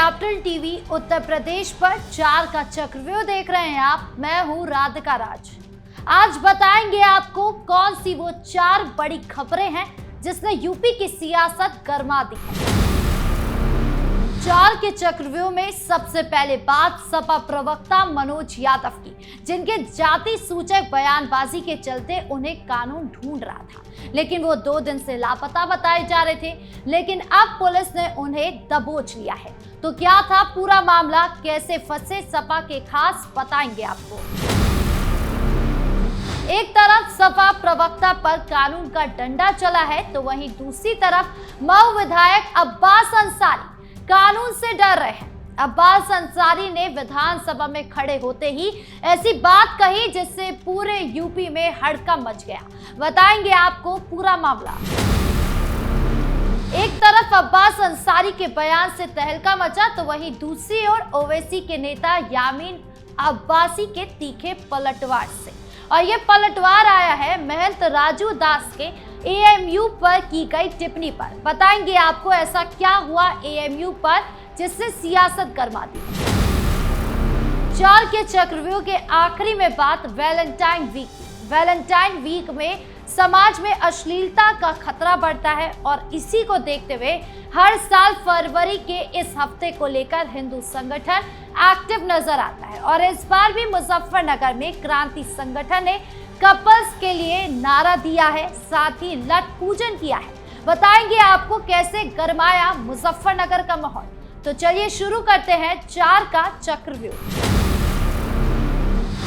Capital TV Uttar Pradesh पर 4 का चक्रव्यूह देख रहे हैं आप। मैं हूं राधिका राज। आज बताएंगे आपको कौन सी वो 4 बड़ी खबरें हैं जिसने यूपी की सियासत गरमा दी है। 4 के चक्रव्यूह में सबसे पहले बात सपा प्रवक्ता मनोज यादव की, जिनके जाति सूचक बयानबाजी के चलते उन्हें कानून ढूंढ रहा था, लेकिन वो 2 दिन से लापता बताए जा रहे थे। लेकिन अब पुलिस ने उन्हें दबोच लिया है। तो क्या था पूरा मामला, कैसे फंसे सपा के खास, बताएंगे आपको। एक तरफ सपा प्रवक्ता पर कानून का डंडा चला है, तो वहीं दूसरी तरफ मऊ विधायक अब्बास अंसारी कानून से डर रहे हैं। अब्बास अंसारी ने विधानसभा में खड़े होते ही ऐसी बात कही जिससे पूरे यूपी में हड़कंप मच गया। बताएंगे आपको पूरा मामला। एक तरफ अब्बास अंसारी के बयान से तहलका मचा, तो वहीं दूसरी ओर ओवैसी के नेता यामीन अब्बासी के तीखे पलटवार से। और ये पलटवार आया है महंत राजू दास के एएमयू पर की गई टिप्पणी पर। बताएंगे आपको ऐसा क्या हुआ एएमयू पर जिससे सियासत गरमा दी। 4 के चक्रव्यूह के आखिरी में बात वैलेंटाइन वीक की। वैलेंटाइन वीक में समाज में अश्लीलता का खतरा बढ़ता है और इसी को देखते हुए हर साल फरवरी के इस हफ्ते को लेकर हिंदू संगठन एक्टिव नजर आता है। और इस बार भी मुजफ्फरनगर में क्रांति संगठन ने कपल्स के लिए नारा दिया है, साथ ही लठ पूजन किया है। बताएंगे आपको कैसे गरमाया मुजफ्फरनगर का माहौल। तो चलिए शुरू करते हैं 4 का चक्रव्यूह।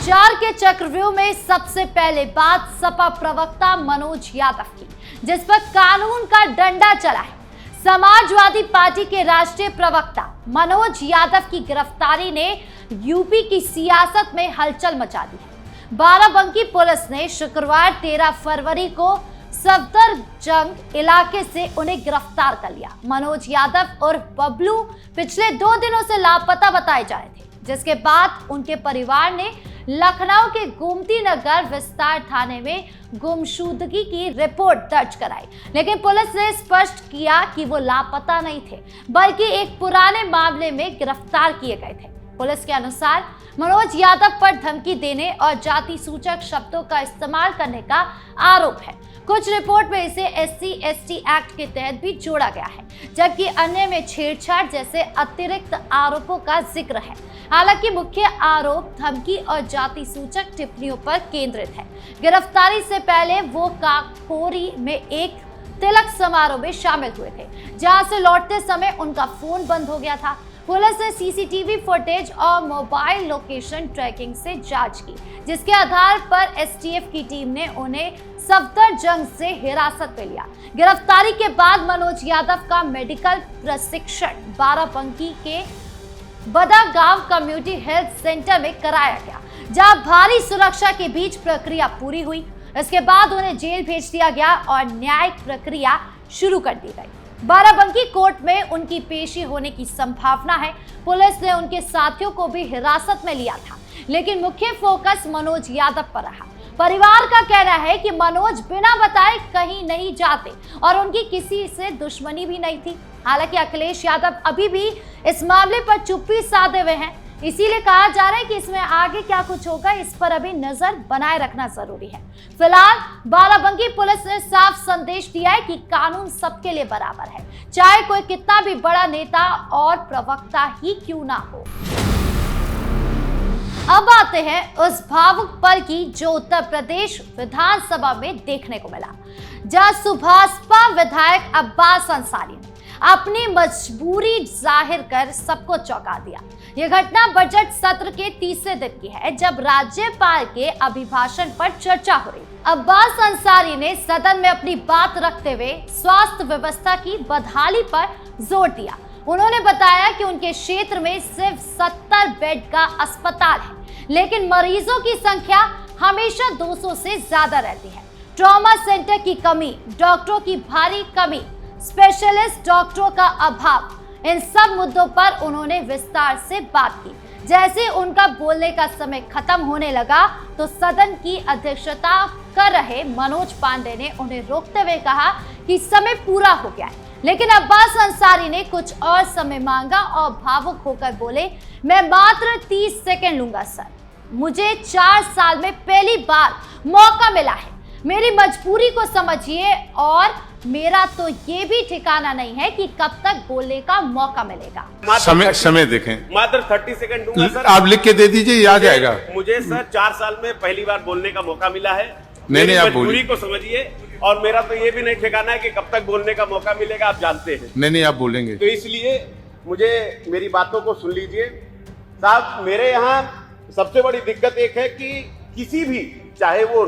4 के चक्रव्यूह में सबसे पहले बात सपा प्रवक्ता मनोज यादव की, जिस पर कानून का डंडा चला है। समाजवादी पार्टी के राष्ट्रीय प्रवक्ता मनोज यादव की गिरफ्तारी ने यूपी की सियासत में हलचल मचा दी है। बाराबंकी पुलिस ने शुक्रवार 13 फरवरी को सफदरजंग इलाके से उन्हें गिरफ्तार कर लिया। मनोज यादव और बबलू पिछले 2 दिनों से लापता बताए जा रहे थे, जिसके बाद उनके परिवार ने लखनऊ के गोमती नगर विस्तार थाने में गुमशुदगी की रिपोर्ट दर्ज कराई। लेकिन पुलिस ने स्पष्ट किया कि वो लापता नहीं थे, बल्कि एक पुराने मामले में गिरफ्तार किए गए थे। पुलिस के अनुसार मनोज यादव पर धमकी देने और जाति सूचक शब्दों का इस्तेमाल करने का आरोप है। कुछ रिपोर्ट में इसे SC/ST एक्ट के तहत भी जोड़ा गया है, जबकि अन्य में छेड़छाड़ जैसे अतिरिक्त आरोपों का जिक्र है। हालांकि मुख्य आरोप धमकी और जाति सूचक टिप्पणियों पर केंद्रित है। गिरफ्तारी से पहले वो काकोरी में एक तिलक समारोह में शामिल हुए थे, जहां से लौटते समय उनका फोन बंद हो गया था। पुलिस ने CCTV फुटेज और मोबाइल लोकेशन ट्रैकिंग से जांच की, जिसके आधार पर STF की टीम ने उन्हें सफदरजंग से हिरासत में लिया। गिरफ्तारी के बाद मनोज यादव का मेडिकल प्रशिक्षण बाराबंकी के बदागांव कम्युनिटी हेल्थ सेंटर में कराया गया, जहां भारी सुरक्षा के बीच प्रक्रिया पूरी हुई। इसके बाद उन्हें जेल भेज दिया गया और न्यायिक प्रक्रिया शुरू कर दी गई। बाराबंकी कोर्ट में उनकी पेशी होने की संभावना है। पुलिस ने उनके साथियों को भी हिरासत में लिया था, लेकिन मुख्य फोकस मनोज यादव पर रहा। परिवार का कहना है कि मनोज बिना बताए कहीं नहीं जाते और उनकी किसी से दुश्मनी भी नहीं थी। हालांकि अखिलेश यादव अभी भी इस मामले पर चुप्पी साधे हुए हैं, इसीलिए कहा जा रहा है कि इसमें आगे क्या कुछ होगा, इस पर अभी नजर बनाए रखना जरूरी है। फिलहाल बाराबंकी पुलिस ने साफ संदेश दिया है कि कानून सबके लिए बराबर है, चाहे कोई कितना भी बड़ा नेता और प्रवक्ता ही क्यों ना हो। अब आते हैं उस भावुक पल की जो उत्तर प्रदेश विधानसभा में देखने को मिला, जहां सुभाषपा विधायक अब्बास अंसारी ने अपनी मजबूरी जाहिर कर सबको चौंका दिया। यह घटना बजट सत्र के तीसरे दिन की है, जब राज्यपाल के अभिभाषण पर चर्चा हो रही। अब्बास अंसारी ने सदन में अपनी बात रखते हुए स्वास्थ्य व्यवस्था की बदहाली पर जोर दिया। उन्होंने बताया कि उनके क्षेत्र में सिर्फ 70 बेड का अस्पताल है, लेकिन मरीजों की संख्या हमेशा 200 से ज्यादा रहती है। ट्रॉमा सेंटर की कमी, डॉक्टरों की भारी कमी, स्पेशलिस्ट डॉक्टरों का अभाव, इन सब मुद्दों पर उन्होंने विस्तार से बात की। जैसे उनका बोलने का समय खत्म होने लगा तो सदन की अध्यक्षता कर रहे मनोज पांडे ने उन्हें रोकते हुए कहा कि समय पूरा हो गया है, लेकिन अब्बास अंसारी ने कुछ और समय मांगा और भावुक होकर बोले, मैं मात्र 30 सेकंड लूंगा सर, मुझे 4 साल में पहली बार मौका मिला है, मेरी मजबूरी को समझिए और मेरा तो ये भी ठिकाना नहीं है कि कब तक बोलने का मौका मिलेगा। समय देखें, मात्र 30 सेकंड दूंगा सर। आप लिख के दे दीजिए, ये आ जाएगा। मुझे सर 4 साल में पहली बार बोलने का मौका मिला है। नहीं, आप मजबूरी को समझिए और मेरा तो ये भी नहीं ठिकाना है कि कब तक बोलने का मौका मिलेगा, आप जानते हैं। नहीं, आप बोलेंगे। तो इसलिए मुझे मेरी बातों को सुन लीजिए साहब। मेरे यहाँ सबसे बड़ी दिक्कत एक है कि किसी भी, चाहे वो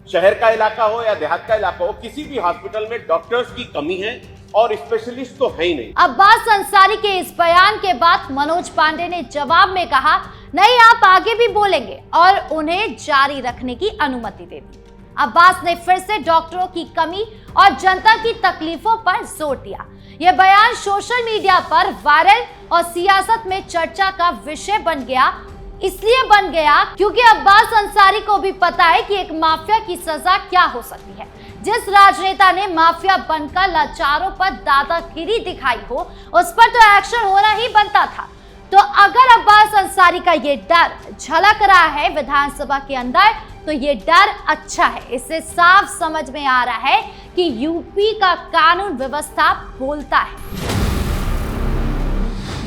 शहर का इलाका हो या देहात का इलाका हो, किसी भी हॉस्पिटल में डॉक्टर्स की कमी है और स्पेशलिस्ट तो है ही नहीं। अब्बास अंसारी के इस बयान के बाद मनोज पांडे ने जवाब में कहा, नहीं आप आगे भी बोलेंगे और उन्हें जारी रखने की अनुमति दे दी। अब्बास ने फिर से डॉक्टरों की कमी और जनता की तकलीफों पर जोर दिया। यह बयान सोशल मीडिया पर वायरल और सियासत में चर्चा का विषय बन गया, इसलिए बन गया क्योंकि अब्बास अंसारी को भी पता है कि एक माफिया की सजा क्या हो सकती है। जिस राजनेता ने माफिया बनकर लाचारों पर दादागिरी दिखाई हो, उस पर तो एक्शन होना ही बनता था। तो अगर अब्बास अंसारी का ये डर झलक रहा है विधानसभा के अंदर, तो ये डर अच्छा है। इससे साफ समझ में आ रहा है कि यूपी का कानून व्यवस्था बोलता है।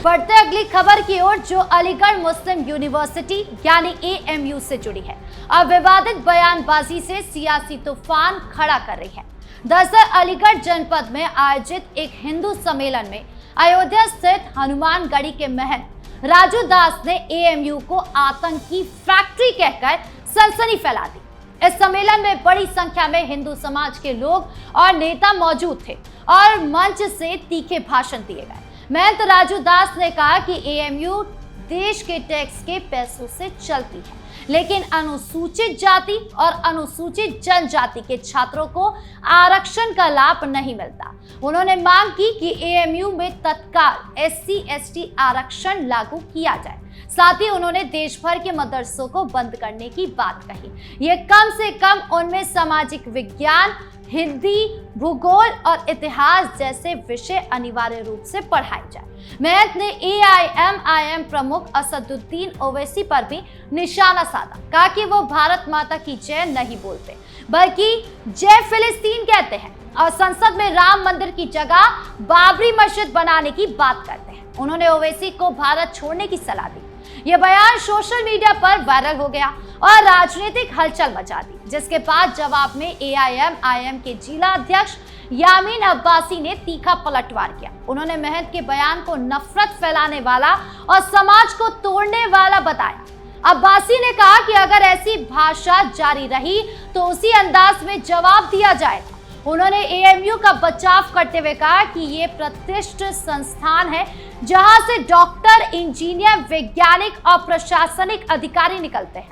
बढ़ते अगली खबर की ओर, जो अलीगढ़ मुस्लिम यूनिवर्सिटी यानी AMU से जुड़ी है और विवादित बयानबाजी से सियासी तूफान खड़ा कर रही है। दरअसल अलीगढ़ जनपद में आयोजित एक हिंदू सम्मेलन में अयोध्या स्थित हनुमानगढ़ी के महंत राजू दास ने AMU को आतंकी फैक्ट्री कहकर सनसनी फैला दी। इस सम्मेलन में बड़ी संख्या में हिंदू समाज के लोग और नेता मौजूद थे और मंच से तीखे भाषण दिए गए। महंत राजू दास ने कहा कि AMU देश के टैक्स के पैसों से चलती है, लेकिन अनुसूचित जाति और अनुसूचित जनजाति के छात्रों को आरक्षण का लाभ नहीं मिलता। उन्होंने मांग की कि AMU में तत्काल SC/ST आरक्षण लागू किया जाए। साथ ही उन्होंने देश भर के मदरसों को बंद करने की बात कही। ये कम से कम उनमें सामाजिक विज्ञान, हिंदी, भूगोल और इतिहास जैसे विषय अनिवार्य रूप से पढ़ाए जाए। महंत ने AIMIM प्रमुख असदुद्दीन ओवैसी पर भी निशाना साधा, कहा कि वो भारत माता की जय नहीं बोलते बल्कि जय फिलिस्तीन कहते हैं और संसद में राम मंदिर की जगह बाबरी मस्जिद बनाने की बात करते हैं। उन्होंने ओवैसी को भारत छोड़ने की सलाह दी। यह बयान सोशल मीडिया पर वायरल हो गया और राजनीतिक हलचल मचा दी, जिसके बाद जवाब में AIMIM के जिला अध्यक्ष यामीन अब्बासी ने तीखा पलटवार किया। उन्होंने महंत के बयान को नफरत फैलाने वाला और समाज को तोड़ने वाला बताया। अब्बासी ने कहा कि अगर ऐसी भाषा जारी रही तो उसी अंदाज में जवाब दिया जाएगा। उन्होंने AMU का बचाव करते हुए कहा कि ये प्रतिष्ठित संस्थान है जहां से डॉक्टर, इंजीनियर, वैज्ञानिक और प्रशासनिक अधिकारी निकलते हैं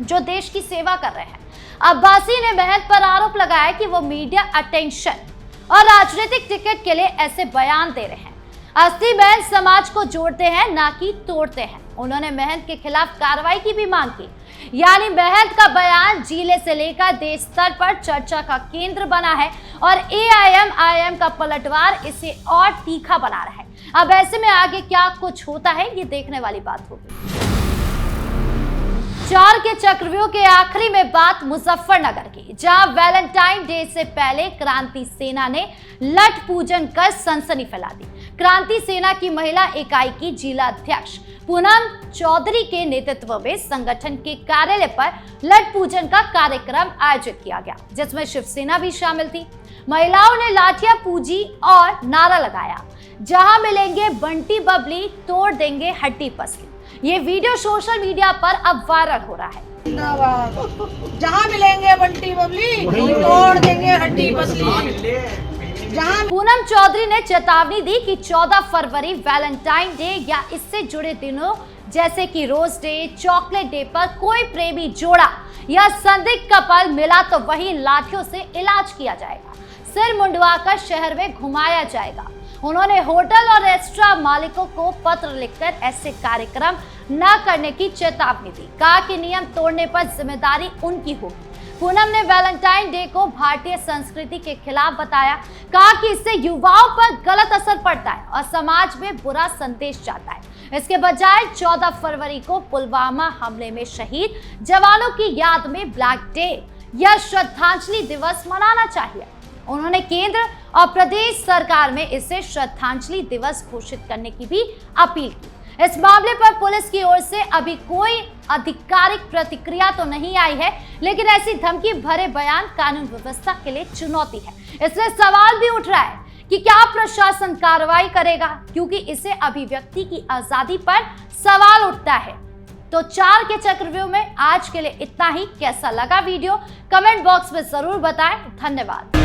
जो देश की सेवा कर रहे हैं। अब्बासी ने महंत पर आरोप लगाया कि वो मीडिया अटेंशन और राजनीतिक टिकट के लिए ऐसे बयान दे रहे हैं। असली महंत समाज को जोड़ते हैं, ना कि तोड़ते हैं। उन्होंने महंत के खिलाफ कार्रवाई की भी मांग की। यानी महंत का बयान जिले से लेकर देश स्तर पर चर्चा का केंद्र बना है और AIMIM का पलटवार इसे और तीखा बना रहा है। अब ऐसे में आगे क्या कुछ होता है, ये देखने वाली बात होगी। 4 के चक्रव्यूह के आखिरी में बात मुजफ्फरनगर की, जहां वैलेंटाइन डे से पहले क्रांति सेना ने लठ पूजन कर सनसनी फैला दी। क्रांति सेना की महिला इकाई की जिला अध्यक्ष पूनम चौधरी के नेतृत्व में संगठन के कार्यालय पर लठ पूजन का कार्यक्रम आयोजित किया गया, जिसमें शिवसेना भी शामिल थी। महिलाओं ने लाठियां पूजी और नारा लगाया, जहां मिलेंगे बंटी बबली तोड़ देंगे हड्डी पसली। ये वीडियो सोशल मीडिया पर अब वायरल हो रहा है। जहां मिलेंगे बंटी बबली तोड़ देंगे हड्डी पसली। पूनम चौधरी ने चेतावनी दी कि 14 फरवरी वैलेंटाइन डे या इससे जुड़े दिनों जैसे कि रोज डे, चॉकलेट डे पर कोई प्रेमी जोड़ा या संदिग्ध कपल मिला तो वही लाठियों से इलाज किया जाएगा, सिर मुंडवाकर शहर में घुमाया जाएगा। उन्होंने होटल और रेस्टोरेंट मालिकों को पत्र लिखकर ऐसे कार्यक्रम न करने की चेतावनी दी। कहा कि नियम तोड़ने पर जिम्मेदारी उनकी होगी। पूनम ने वैलेंटाइन डे को भारतीय संस्कृति के खिलाफ बताया। कहा कि इससे युवाओं पर गलत असर पड़ता है और समाज में बुरा संदेश जाता है। इसके बजाय 14 फरवरी को पुलवामा हमले में शहीद जवानों की याद में ब्लैक डे या श्रद्धांजलि दिवस मनाना चाहिए। उन्होंने केंद्र और प्रदेश सरकार में इसे श्रद्धांजलि दिवस घोषित करने की भी अपील की। इस मामले पर पुलिस की ओर से अभी कोई आधिकारिक प्रतिक्रिया तो नहीं आई है, लेकिन ऐसी धमकी भरे बयान कानून व्यवस्था के लिए चुनौती है। इसलिए सवाल भी उठ रहा है कि क्या प्रशासन कार्रवाई करेगा, क्योंकि इससे अभिव्यक्ति की आजादी पर सवाल उठता है। तो 4 के चक्रव्यूह में आज के लिए इतना ही। कैसा लगा वीडियो कमेंट बॉक्स में जरूर बताएं। धन्यवाद।